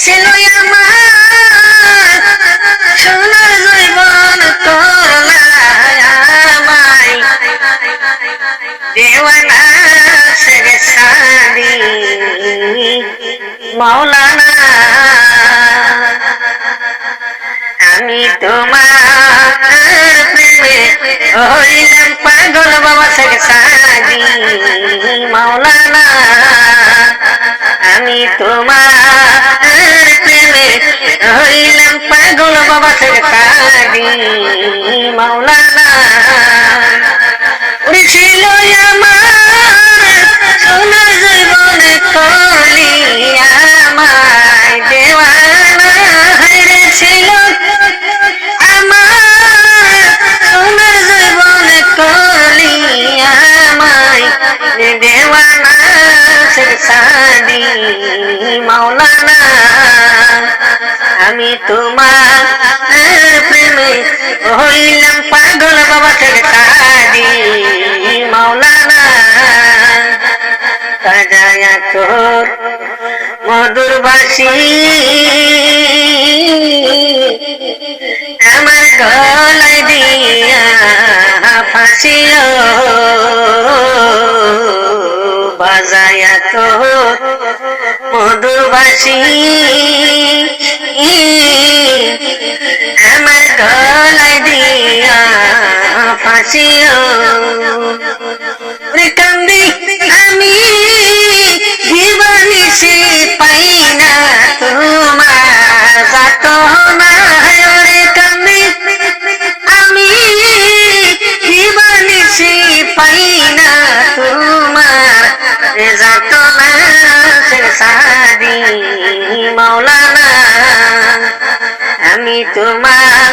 ছিল আমার সোনার জীবন করলা আমায় দেওয়ানা সেরে সাদি মাওলানা আমি তোমার প্রেমে হইলাম পাগল বাবা সেরে সাদি মাওলানা আমি তোমার প্রেমে হইলাম পাগল বাবা সেরে সাদি মাওলানা উনি ছিল আমার সোনার জীবনে কলি আমায় দেওয়ানা হাইরে ছিল আমার সোনার জীবনে কলি আমায় দেওয়ানা সাদি মাওলানা আমি তোমার প্রেমে হইলাম পাগল বাবা থেকে সাদি মাওলানা কাজায়া তোর মধুর বাসি আমার গলায় দিয়া ফাঁসিও বাজায়া তোর মধুর বাসি আমার গলায় দিয়া ফাঁসিও কান্দি আমি জীবনিসি পাই না তোমার যাত না রে কান্দি আমি জীবনিসি পাই না তোমার যাত না সাদি মাওলানা আমি তোমার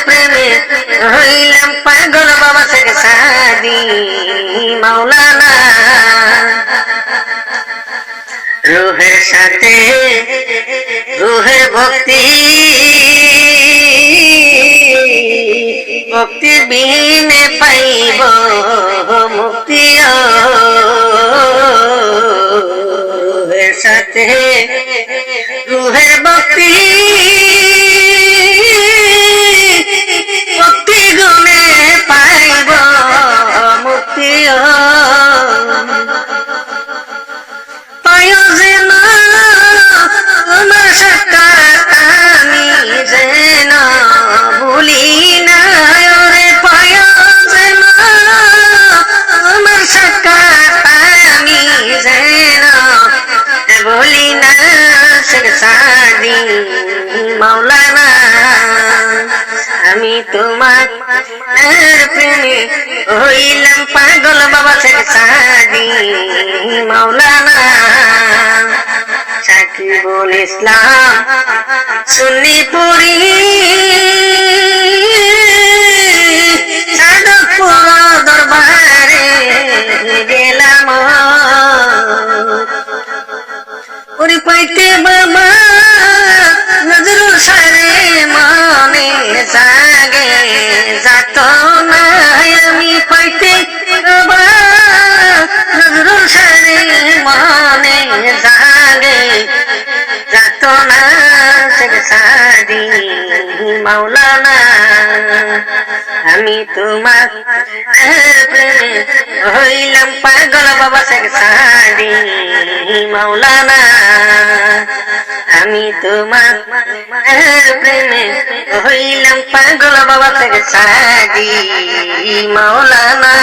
প্রেমে হইলাম পাগল বাবা থেকে সাদি মাওলানা রুহের সাথে রুহের ভক্তি ভক্তি বিনে পাইব মুক্তি রুহের সাথে রুহের ভক্তি ভক্তি গুণে পাইব মুক্তি পায়ো যেন তোমার সাক্ষাৎ আমি যেন ভুলি না রে পায়ো যেন তোমার সাক্ষাৎ আমি যেন ভুলি না সাদি মাওলানা আমি তোমার প্রেমে হইলাম পাগল বাবা সাদি মাওলানা সাকিবুল ইসলাম সুন্নি পুরি সাধকপুর দরবারে গেলাম ওরে পাইতে বাবা নজরুল সারে মনে জাগে যাত না আমি পাইতে বাবা নজরুল সারে মনে জাগে যাত না সাদি মাওলানা আমি তোমার প্রেমে হইলাম পাগল বাবা সাদি মাওলানা আমি তোমার প্রেমে হইলাম পাগল বাবা সাদি মাওলানা।